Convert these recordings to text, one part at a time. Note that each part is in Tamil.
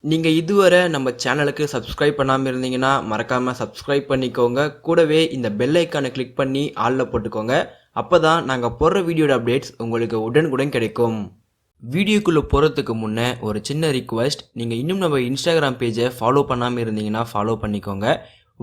நீங்கள் இதுவரை நம்ம சேனலுக்கு சப்ஸ்கிரைப் பண்ணாமல் இருந்தீங்கன்னா மறக்காமல் சப்ஸ்கிரைப் பண்ணிக்கோங்க. கூடவே இந்த பெல் ஐக்கானை கிளிக் பண்ணி ஆளில் போட்டுக்கோங்க. அப்போ தான் நாங்கள் போடுற வீடியோட அப்டேட்ஸ் உங்களுக்கு உடனுக்குடன் கிடைக்கும். வீடியோக்குள்ளே போகிறதுக்கு முன்னே ஒரு சின்ன ரிக்வெஸ்ட், நீங்கள் இன்னும் நம்ம இன்ஸ்டாகிராம் பேஜை ஃபாலோ பண்ணாமல் இருந்தீங்கன்னா ஃபாலோ பண்ணிக்கோங்க.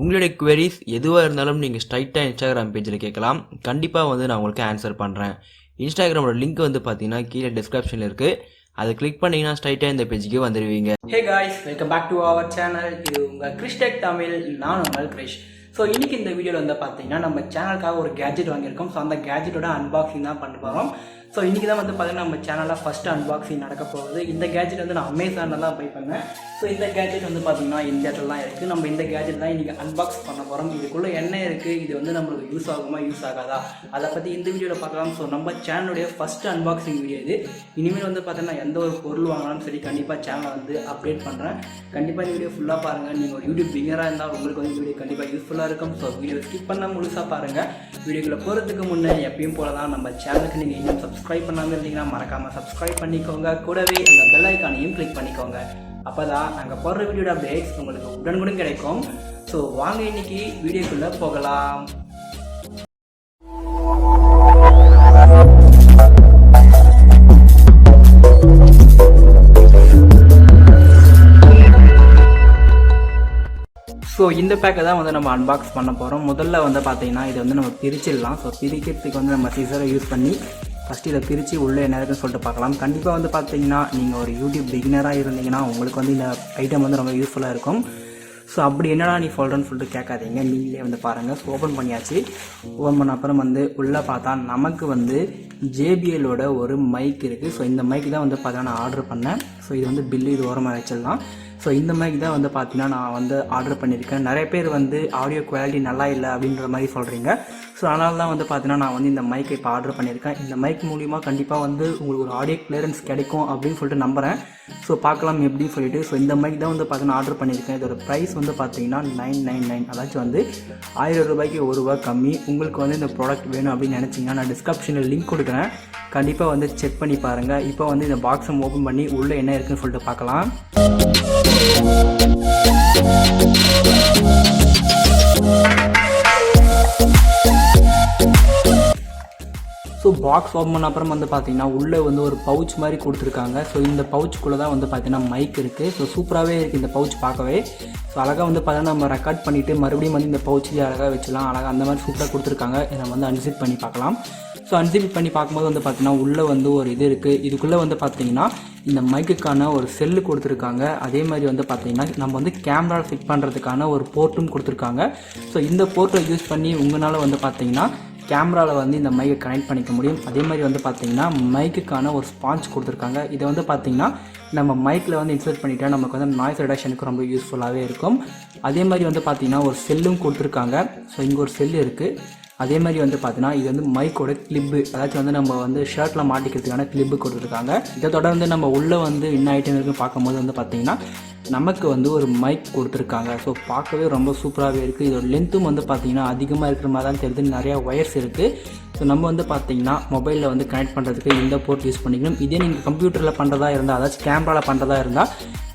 உங்களுடைய குவரிஸ் எதுவாக இருந்தாலும் நீங்கள் ஸ்ட்ரைட்டாக இன்ஸ்டாகிராம் பேஜில் கேட்கலாம். கண்டிப்பாக நான் உங்களுக்கு ஆன்சர் பண்ணுறேன். இன்ஸ்டாகிராமோட லிங்க் பார்த்தீங்கன்னா கீழே டிஸ்கிரிப்ஷனில் இருக்குது. அதை கிளிக் பண்ணிங்கன்னா ஸ்ட்ரைட்டாக இந்த பேஜுக்கு வந்துடுவீங்க. Hey guys, welcome back to our channel. இது உங்கள் கிறிஷ் டெக் தமிழ். நான் உங்கள் கிரிஷ். ஸோ இன்றைக்கி இந்த வீடியோவில் பார்த்தீங்கன்னா நம்ம சேனலுக்காக ஒரு கேஜெட் வாங்கியிருக்கோம். ஸோ அந்த கேஜெட்டோட அன்பாக்சிங் தான் பண்ண போகிறோம். ஸோ இன்றைக்கி தான் பார்த்தீங்கன்னா நம்ம சேனலில் ஃபஸ்ட்டு அன்பாக்சிங் நடக்க போகுது. இந்த கேஜெட் நான் அமேசானில் தான் பை பண்ணேன். ஸோ இந்த கேஜெட் பார்த்தீங்கன்னா இந்த இடத்துலலாம் இருக்குது. நம்ம இந்த கேஜெட் தான் இன்றைக்கி அன்பாக்ஸ் பண்ண போகிறோம். இதுக்குள்ளே என்ன இருக்குது, இது நம்மளுக்கு யூஸ் ஆகுமா யூஸ் ஆகாதா, அதை பற்றி இந்த வீடியோவில் பார்க்கலாம். ஸோ நம்ம சேனலுடைய ஃபஸ்ட்டு அன்பாக்சிங் வீடியோ இது. இனிமேல் பார்த்தீங்கன்னா எந்த ஒரு பொருள் வாங்கினாலும் சரி கண்டிப்பாக சேனலை அப்டேட் பண்ணுறேன். கண்டிப்பாக இந்த வீடியோ ஃபுல்லாக பாருங்கள். நீங்கள் ஒரு யூடியூப் பிகினராக இருந்தால் உங்களுக்கு இந்த வீடியோ கண்டிப்பாக யூஸ்ஃபுல்லாக இருக்கும். ஸோ வீடியோ ஸ்கிப் பண்ணால் முழுசாக பாருங்கள். வீடியோக்குள்ளே போகிறதுக்கு முன்னே எப்பயும் போல தான் நம்ம சேனலுக்கு நீங்கள் இன்னும் சப்ஸ்கிரைப் பண்ணாமல் இருந்தீங்கன்னா மறக்காமல் சப்ஸ்கிரைப் பண்ணிக்கோங்க. கூடவே அந்த பெல் ஐக்கானையும் கிளிக் பண்ணிக்கோங்க. அப்போ தான் நாங்கள் போடுற வீடியோட அப்டேட்ஸ் உங்களுக்கு உடனுக்குடன் கிடைக்கும். ஸோ வாங்க இன்னைக்கு வீடியோக்குள்ளே போகலாம். ஸோ இந்த பேக்கை தான் நம்ம அன்பாக்ஸ் பண்ண போகிறோம். முதல்ல பார்த்தீங்கன்னா இது நம்ம பிரிச்சிடலாம். ஸோ பிரிக்கிறதுக்கு நம்ம சீசரை யூஸ் பண்ணி ஃபஸ்ட்டு இதை பிரித்து உள்ளே என்ன இருக்குன்னு சொல்லிட்டு பார்க்கலாம். கண்டிப்பாக பார்த்தீங்கன்னா நீங்கள் ஒரு யூடியூப் பிகினராக இருந்தீங்கன்னா உங்களுக்கு இந்த ஐட்டம் ரொம்ப யூஸ்ஃபுல்லாக இருக்கும். ஸோ அப்படி என்னடா நீ சொல்கிறேன்னு சொல்லிட்டு கேட்காதீங்க, நீங்களே பாருங்கள். ஸோ ஓப்பன் பண்ணியாச்சு. ஓப்பன் பண்ண அப்புறம் உள்ளே பார்த்தா நமக்கு ஜேபிஎலோட ஒரு மைக் இருக்குது. ஸோ இந்த மைக் தான் பார்த்தீங்கன்னா நான் ஆர்டர் பண்ணேன். ஸோ இது பில்லு இது ஓரமாக வச்சிடலாம். ஸோ இந்த மைக் தான் பார்த்தீங்கன்னா நான் ஆர்டர் பண்ணியிருக்கேன். நிறைய பேர் ஆடியோ குவாலிட்டி நல்லா இல்லை அப்படின்ற மாதிரி சொல்கிறீங்க. ஸோ அதனால தான் பார்த்தீங்கன்னா நான் இந்த மைக்கை இப்போ ஆர்டர் பண்ணியிருக்கேன். இந்த மைக் மூலிமா கண்டிப்பாக உங்களுக்கு ஒரு ஆடியோ கிளியரன்ஸ் கிடைக்கும் அப்படின்னு சொல்லிட்டு நம்புகிறேன். ஸோ பார்க்கலாம் எப்படின்னு சொல்லிட்டு. ஸோ இந்த மைக் தான் பார்த்தீங்கன்னா ஆர்டர் பண்ணியிருக்கேன். இதோட ப்ரைஸ் பார்த்தீங்கன்னா 999, அதாச்சும் 1000 ரூபாய்க்கு ₹1 கம்மி. உங்களுக்கு இந்த ப்ராடக்ட் வேணும் அப்படின்னு நினச்சிங்கன்னா நான் டிஸ்கிரிப்ஷனில் லிங்க் கொடுக்குறேன். கண்டிப்பாக செக் பண்ணி பாருங்கள். இப்போ இந்த பாக்ஸை ஓப்பன் பண்ணி உள்ளே என்ன இருக்குன்னு சொல்லிட்டு பார்க்கலாம். ஸோ பாக்ஸ் ஓப்பன் பண்ண அப்புறம் பார்த்தீங்கன்னா உள்ளே ஒரு பவுச் மாதிரி கொடுத்துருக்காங்க. ஸோ இந்த பவுச்சுக்குள்ளே தான் பார்த்தீங்கன்னா மைக் இருக்குது. ஸோ சூப்பராகவே இருக்குது இந்த பவுச் பார்க்கவே. ஸோ அழகாக பார்த்தீங்கன்னா நம்ம ரெக்கார்ட் பண்ணிவிட்டு மறுபடியும் இந்த பவுச்சிலே அழகாக வச்சுலாம். அழகாக அந்த மாதிரி சூப்பராக கொடுத்துருக்காங்க. இதை நம்ம அன்சிப் பண்ணி பார்க்கலாம். ஸோ அன்சிப் பண்ணி பார்க்கும்போது பார்த்தீங்கன்னா உள்ளே ஒரு இது இருக்குது. இதுக்குள்ளே பார்த்தீங்கன்னா இந்த மைக்குக்கான ஒரு செல்லு கொடுத்துருக்காங்க. அதே மாதிரி பார்த்தீங்கன்னா நம்ம கேமரா ஃபிட் பண்ணுறதுக்கான ஒரு போர்ட்டும் கொடுத்துருக்காங்க. ஸோ இந்த போர்ட்டை யூஸ் பண்ணி உங்களால் பார்த்தீங்கன்னா கேமராவில் இந்த மைக்கை கனெக்ட் பண்ணிக்க முடியும். அதே மாதிரி பார்த்தீங்கன்னா மைக்குக்கான ஒரு ஸ்பாஞ்ச் கொடுத்துருக்காங்க. இதை பார்த்தீங்கன்னா நம்ம மைக்கில் இன்சர்ட் பண்ணிட்டா நமக்கு நாய்ஸ் ரிடக்ஷனுக்கு ரொம்ப யூஸ்ஃபுல்லாகவே இருக்கும். அதே மாதிரி பார்த்தீங்கன்னா ஒரு செல்லும் கொடுத்துருக்காங்க. ஸோ இங்கே ஒரு செல்லு இருக்குது. அதே மாதிரி பார்த்தீங்கன்னா இது மைக்கோட கிளிப்பு, அதாச்சும் நம்ம ஷர்ட்டில் மாட்டிக்கிறதுக்கான கிளிப்பு கொடுத்துருக்காங்க. இதை தொடர்ந்து நம்ம உள்ளே என்ன ஐட்டம் இருக்குன்னு பார்க்கும்போது பார்த்தீங்கன்னா நமக்கு ஒரு மைக் கொடுத்துருக்காங்க. ஸோ பார்க்கவே ரொம்ப சூப்பராகவே இருக்குது. இதோட லென்த்தும் பார்த்தீங்கன்னா அதிகமாக இருக்கிற மாதிரி தான் தெரியுது. நிறையா ஒயர்ஸ் இருக்குது. ஸோ நம்ம பார்த்தீங்கன்னா மொபைலில் கனெக்ட் பண்ணுறதுக்கு இந்த போர்ட் யூஸ் பண்ணிக்கணும். இதே நீங்கள் கம்ப்யூட்டரில் பண்ணுறதா இருந்தால், அதாச்சும் கேமராவில் பண்ணுறதா இருந்தால்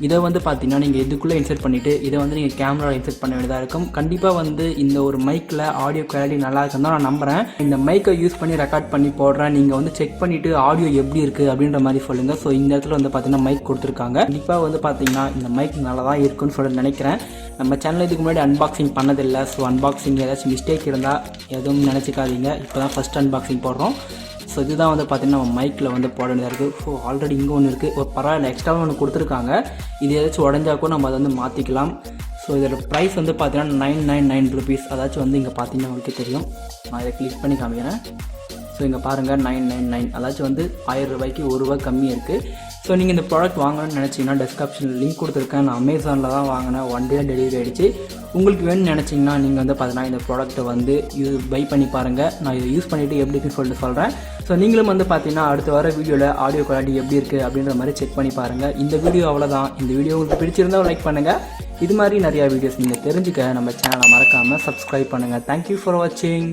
இதை பார்த்தீங்கன்னா நீங்கள் இதுக்குள்ளே இன்சர்ட் பண்ணிவிட்டு இதை நீங்கள் கேமராவில் இன்சர்ட் பண்ண வேண்டியதாக இருக்கும். கண்டிப்பாக இந்த ஒரு மைக்கில் ஆடியோ குவாலிட்டி நல்லா இருக்குன்னு தான் நான் நம்புகிறேன். இந்த மைக்கை யூஸ் பண்ணி ரெக்கார்ட் பண்ணி போடுறேன். நீங்கள் செக் பண்ணிவிட்டு ஆடியோ எப்படி இருக்குது அப்படின்ற மாதிரி சொல்லுங்கள். ஸோ இந்த இடத்துல பார்த்தீங்கன்னா மைக் கொடுத்துருக்காங்க. கண்டிப்பாக பார்த்தீங்கன்னா இந்த மைக் நல்லா தான் இருக்குன்னு சொல்லி நினைக்கிறேன். நம்ம சேனலில் இதுக்கு முன்னாடி அன்பாக்சிங் பண்ணதில்லை. ஸோ அன்பாக்சிங் ஏதாச்சும் மிஸ்டேக் இருந்தால் எதுவும் நினச்சிக்காதீங்க. இப்போ தான் ஃபஸ்ட் அன்பாக்சிங் போடுறோம். ஸோ இதுதான் பார்த்தீங்கன்னா நம்ம மைக்கில் போட வேண்டியதாக இருக்குது. ஸோ ஆல்ரெடி இங்கே ஒன்று இருக்குது. ஒரு பரவாயில்ல, எக்ஸ்ட்ராவும் ஒன்று கொடுத்துருக்காங்க. இது ஏதாச்சும் உடஞ்சாக்கும் நம்ம அதை மாற்றிக்கலாம். ஸோ இதோட ப்ரைஸ் பார்த்தீங்கன்னா 999 ரூபீஸ். அதாச்சும் இங்கே பார்த்தீங்கன்னா உங்களுக்கு தெரியும். நான் இதை கிளிக் பண்ணி காமிக்கிறேன். ஸோ இங்கே பாருங்கள் 999, அதாச்சும் 1000 ரூபாய்க்கு ₹1 கம்மி இருக்குது. ஸோ நீங்கள் இந்த ப்ராடக்ட் வாங்கணும்னு நினச்சிங்கன்னா டிஸ்கிரிப்ஷனில் லிங்க் கொடுத்துருக்கேன். நான் அமேசானில் தான் வாங்கினேன். 1 டே டெலிவரி ஆகிடுச்சு. உங்களுக்கு வேணும்னு நினச்சிங்கன்னா நீங்கள் பார்த்தீங்கன்னா இந்த ப்ராடக்ட்டை பை பண்ணி பாருங்கள். நான் இதை யூஸ் பண்ணிவிட்டு எப்படி இருக்குன்னு சொல்லிட்டு சொல்கிறேன். ஸோ நீங்களும் பார்த்தீங்கன்னா அடுத்த வர வீடியோவில் ஆடியோ குவாலிட்டி எப்படி இருக்குது அப்படின்ற மாதிரி செக் பண்ணி பாருங்கள். இந்த வீடியோ அவ்வளோதான். இந்த வீடியோ உங்களுக்கு பிடிச்சிருந்தால் லைக் பண்ணுங்கள். இது மாதிரி நிறையா வீடியோஸ் நீங்கள் தெரிஞ்சுக்க நம்ம சேனலை மறக்காமல் சப்ஸ்கிரைப் பண்ணுங்கள். தேங்க்யூ ஃபார் வாட்சிங்.